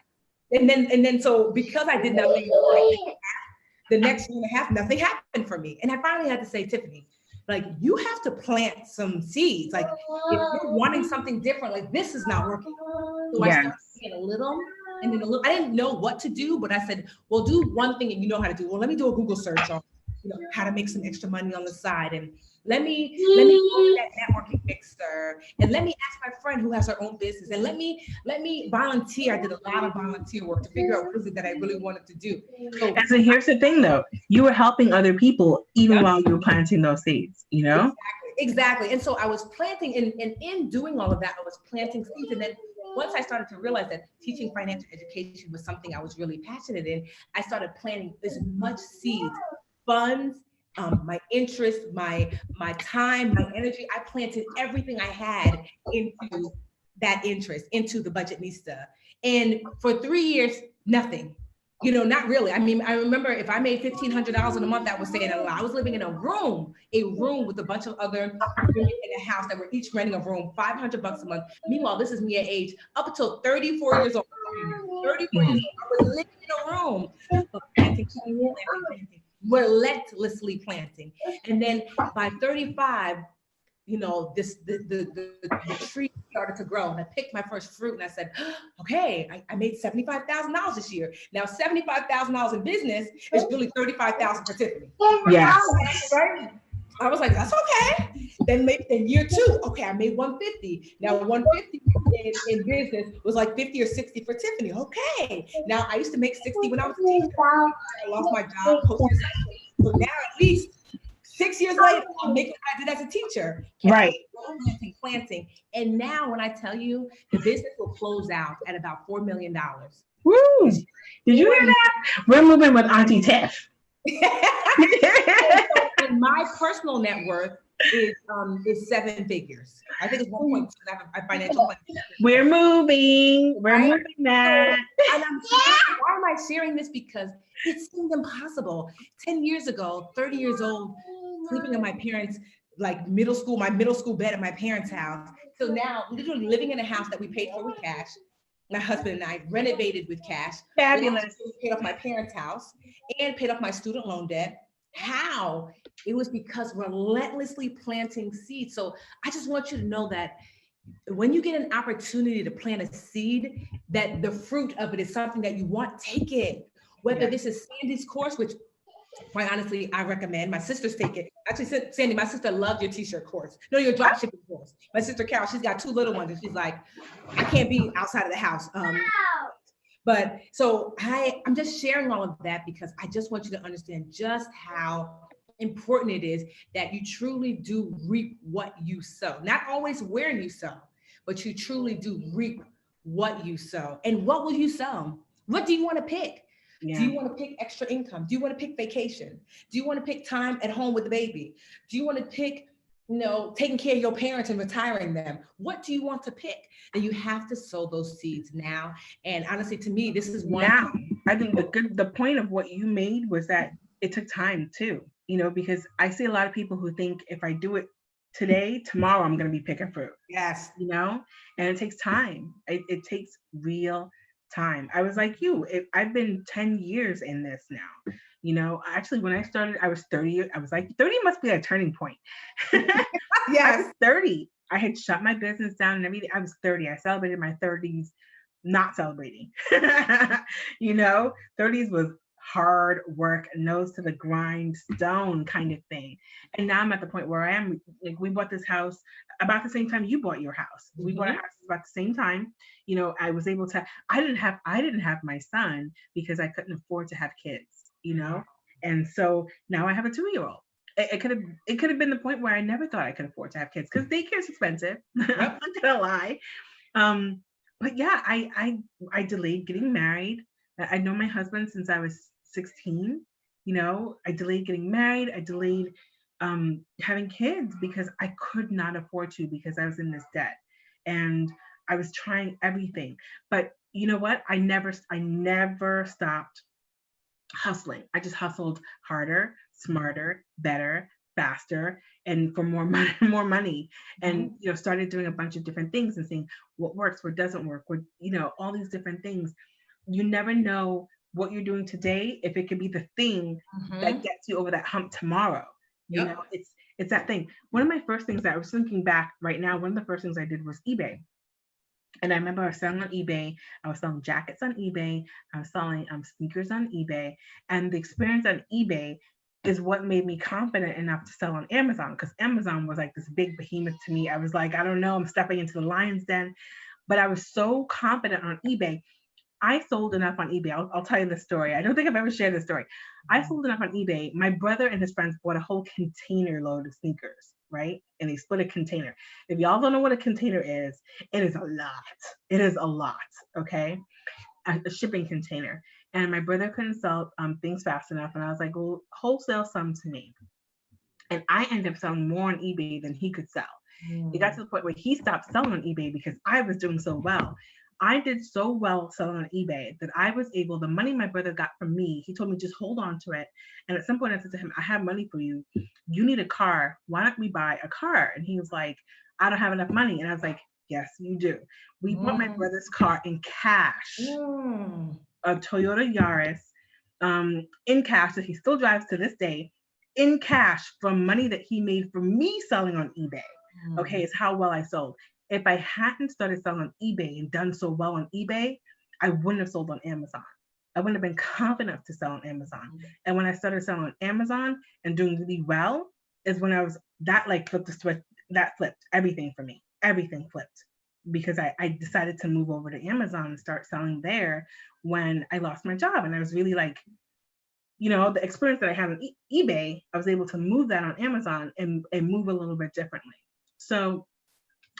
Speaker 1: and then so because I did nothing, like, the next year and a half, nothing happened for me. And I finally had to say, Tiffany, like, you have to plant some seeds. Like, if you're wanting something different, like, this is not working. So I started getting a little, and then a little. I didn't know what to do, but I said, well, do one thing and you know how to do. Well, let me do a Google search on, how to make some extra money on the side, and let me that networking mixer, and let me ask my friend who has her own business, and let me volunteer. I did a lot of volunteer work to figure out what is it that I really wanted to do.
Speaker 2: So here's the thing, though, you were helping other people even while you were planting those seeds, you know?
Speaker 1: Exactly. And so I was planting, and in doing all of that, I was planting seeds. And then once I started to realize that teaching financial education was something I was really passionate in, I started planting as much seeds, funds, my interest, my time, my energy. I planted everything I had into that interest, into the Budgetnista. And for 3 years, nothing. Not really. I mean, I remember if I made $1,500 in a month, that was saying a lot. I was living in a room with a bunch of other women in a house that were each renting a room, $500 a month. Meanwhile, this is me at age up until 34 years old. 34 years old, I was living in a room, planting, relentlessly planting. And then by 35, the tree started to grow, and I picked my first fruit, and I said, okay, I made $75,000 this year. Now, $75,000 in business is really $35,000 for Tiffany.
Speaker 2: Yeah.
Speaker 1: Right? I was like, that's okay. Then year 2, okay, I made 150. Now 150 in business was like 50 or 60 for Tiffany. Okay. Now I used to make 60 when I was a teacher. I lost my job so now at least 6 years later, I'm making what I did as a teacher.
Speaker 2: Right.
Speaker 1: Planting. And now when I tell you, the business will close out at about $4 million.
Speaker 2: Woo! Did you hear that? We're moving with Auntie Tiff.
Speaker 1: And my personal net worth is 7 figures. I think it's 1.2. I have a financial plan.
Speaker 2: We're moving that.
Speaker 1: And why am I sharing this? Because it seemed impossible. 10 years ago, 30 years old, sleeping in my parents' my middle school bed at my parents' house. So now, literally living in a house that we paid for with cash. My husband and I renovated with cash.
Speaker 2: Fabulous.
Speaker 1: Paid off my parents' house and paid off my student loan debt. How? It was because relentlessly planting seeds. So I just want you to know that when you get an opportunity to plant a seed, that the fruit of it is something that you want, take it. Whether this is Sandy's course, which quite honestly, I recommend. My sisters take it. Actually, Sandy, my sister loved your t-shirt course. No, your drop shipping course. My sister Carol, she's got 2 little ones, and she's like, I can't be outside of the house. But so I'm just sharing all of that because I just want you to understand just how important it is that you truly do reap what you sow. Not always where you sow, but you truly do reap what you sow. And what will you sow? What do you want to pick? Yeah. Do you want to pick extra income? Do you want to pick vacation? Do you want to pick time at home with the baby? Do you want to pick, taking care of your parents and retiring them? What do you want to pick? And you have to sow those seeds now. And honestly, to me, this is one.
Speaker 2: Now, I think the point of what you made was that it took time too, because I see a lot of people who think if I do it today, tomorrow I'm going to be picking fruit.
Speaker 1: Yes.
Speaker 2: And it takes time. It takes real time. I was like you. I've been 10 years in this now. Actually, when I started, I was 30. I was like, 30 must be a turning point.
Speaker 1: Yes.
Speaker 2: I was 30. I had shut my business down and everything. I was 30. I celebrated my 30s, not celebrating. 30s was hard work, nose to the grindstone kind of thing. And now I'm at the point where I am, like, we bought this house about the same time you bought your house. We bought a house about the same time. I was able to, I didn't have my son because I couldn't afford to have kids, And so now I have a 2-year-old. It could have been the point where I never thought I could afford to have kids because daycare is expensive. I'm not gonna lie. But yeah, I delayed getting married. I know my husband since I was 16. You know, I delayed getting married. I delayed having kids because I could not afford to because I was in this debt. And I was trying everything. But you know what? I never stopped hustling. I just hustled harder, smarter, better, faster, and for more money, more money. And you know, started doing a bunch of different things and seeing what works, what doesn't work, what, you know, all these different things. You never know what you're doing today if it could be the thing that gets you over that hump tomorrow. You
Speaker 1: Yep.
Speaker 2: know, it's that thing. One of my first things that I was thinking back right now, one of the first things I did was eBay. And I remember I was selling on eBay. I was selling jackets on eBay. I was selling sneakers on eBay. And the experience on eBay is what made me confident enough to sell on Amazon, because Amazon was like this big behemoth to me. I was like, I don't know, I'm stepping into the lion's den. But I was so confident on eBay. I sold enough on eBay. I'll tell you the story. I don't think I've ever shared this story. I sold enough on eBay. My brother and his friends bought a whole container load of sneakers, right? And they split a container. If y'all don't know what a container is, it is a lot. It is a lot, okay? A shipping container. And my brother couldn't sell things fast enough. And I was like, well, wholesale some to me. And I ended up selling more on eBay than he could sell. It got to the point where he stopped selling on eBay because I was doing so well. I did so well selling on eBay that I was able, the money my brother got from me, he told me just hold on to it. And at some point I said to him, I have money for you. You need a car. Why don't we buy a car? And he was like, I don't have enough money. And I was like, yes, you do. We bought my brother's car in cash, a Toyota Yaris, in cash that he still drives to this day, in cash from money that he made from me selling on eBay. Okay, it's how well I sold. If I hadn't started selling on eBay and done so well on eBay, I wouldn't have sold on Amazon. I wouldn't have been confident enough to sell on Amazon. And when I started selling on Amazon and doing really well, is when I was that like flipped the switch. That flipped everything for me. Everything flipped because I decided to move over to Amazon and start selling there when I lost my job. And I was really like, you know, the experience that I had on eBay, I was able to move that on Amazon and move a little bit differently. So,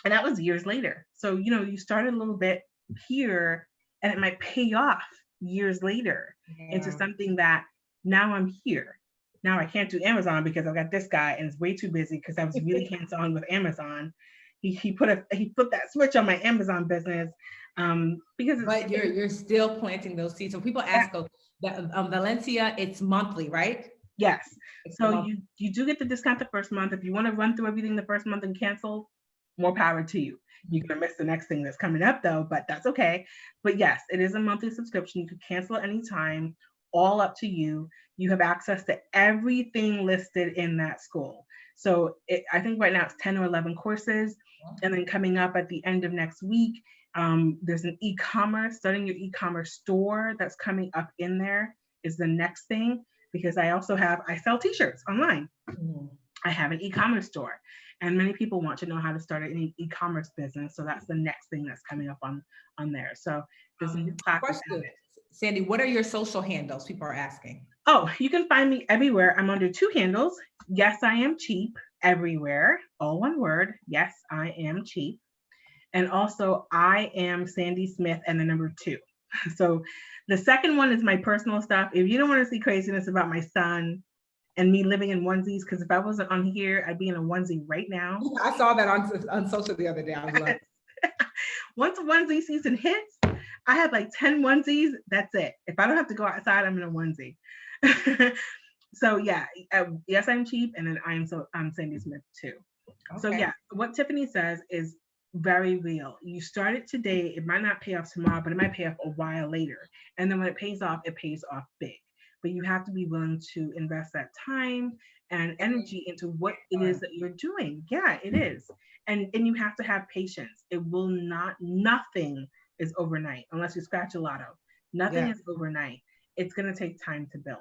Speaker 2: and that was years later. So, you know, you started a little bit here and it might pay off years later into something that now I'm here. Now I can't do Amazon because I've got this guy and it's way too busy because I was really hands-on with Amazon. He flipped that switch on my Amazon business because
Speaker 1: but you're still planting those seeds. So people ask, Valencia, it's monthly, right?
Speaker 2: Yes. So you do get the discount the first month. If you want to run through everything the first month and cancel, more power to you. You're going to miss the next thing that's coming up though, but that's okay. But yes, it is a monthly subscription. You can cancel at any time, all up to you. You have access to everything listed in that school. So I think right now it's 10 or 11 courses. And then coming up at the end of next week, there's an e-commerce, starting your e-commerce store that's coming up in there is the next thing. Because I sell t-shirts online. I have an e-commerce store and many people want to know how to start an e-commerce business. So that's the next thing that's coming up on there. So there's a new class.
Speaker 1: Sandy, what are your social handles? People are asking.
Speaker 2: Oh, you can find me everywhere. I'm under 2 handles. Yes, I am cheap everywhere. All one word. Yes, I am cheap. And also I am Sandy Smith and the number 2. So the second one is my personal stuff. If you don't want to see craziness about my son and me living in onesies, because if I wasn't on here, I'd be in a onesie right now.
Speaker 1: I saw that on social the other day. I was like,
Speaker 2: once onesie season hits, I have like 10 onesies. That's it. If I don't have to go outside, I'm in a onesie. So yeah, yes, I'm cheap, and then I'm Sandy Smith too. Okay. So yeah, what Tiffany says is very real. You start it today, it might not pay off tomorrow, but it might pay off a while later. And then when it pays off big. But you have to be willing to invest that time and energy into what it is that you're doing. Yeah, it is. And you have to have patience. Nothing is overnight unless you scratch a lotto. Nothing is overnight. It's going to take time to build.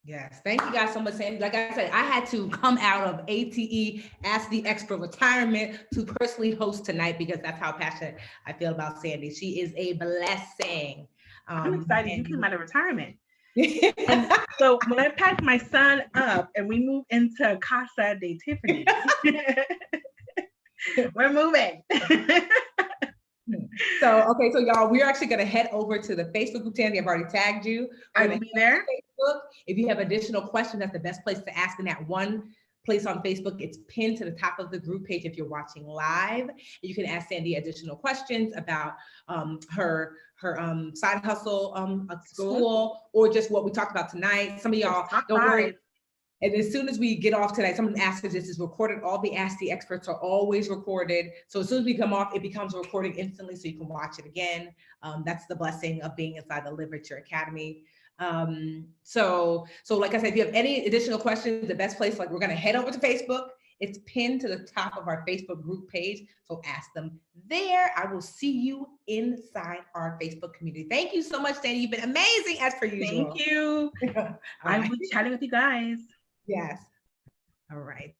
Speaker 1: Yes, thank you guys so much, Sandy. Like I said, I had to come out of ATE, Ask the Expert retirement to personally host tonight because that's how passionate I feel about Sandy. She is a blessing.
Speaker 2: I'm excited you came out of retirement. And so when I packed my son up and we moved into Casa de Tiffany, we're moving.
Speaker 1: So, okay, so y'all, we're actually gonna head over to the Facebook group. Tandy, I've already tagged you.
Speaker 2: I
Speaker 1: We're
Speaker 2: will
Speaker 1: gonna
Speaker 2: be
Speaker 1: head
Speaker 2: there.
Speaker 1: to Facebook. If you have additional questions, that's the best place to ask in that one place on Facebook. It's pinned to the top of the group page if you're watching live. You can ask Sandy additional questions about her side hustle school, or just what we talked about tonight. Some of y'all, don't worry. And as soon as we get off tonight, someone asked us, this is recorded. All the Ask the Experts are always recorded. So as soon as we come off, it becomes a recording instantly so you can watch it again. That's the blessing of being inside the Live Richer Academy. So like I said, if you have any additional questions, the best place, like we're gonna head over to Facebook. It's pinned to the top of our Facebook group page. So ask them there. I will see you inside our Facebook community. Thank you so much, Sandy. You've been amazing as per usual.
Speaker 2: Thank you. I will be chatting with you guys.
Speaker 1: Yes. All right.